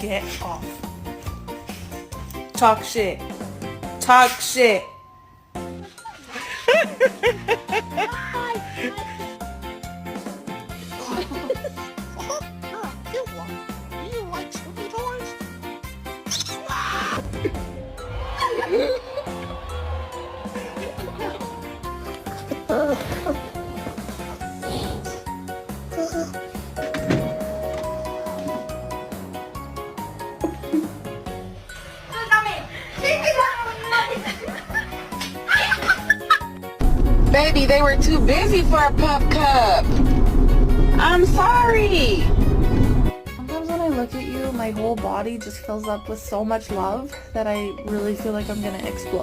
Get off. Talk shit. Talk shit. You like Snoopy toys? Baby, they were too busy for a pup cup. I'm sorry. Sometimes when I look at you, my whole body just fills up with so much love that I really feel like I'm gonna explode.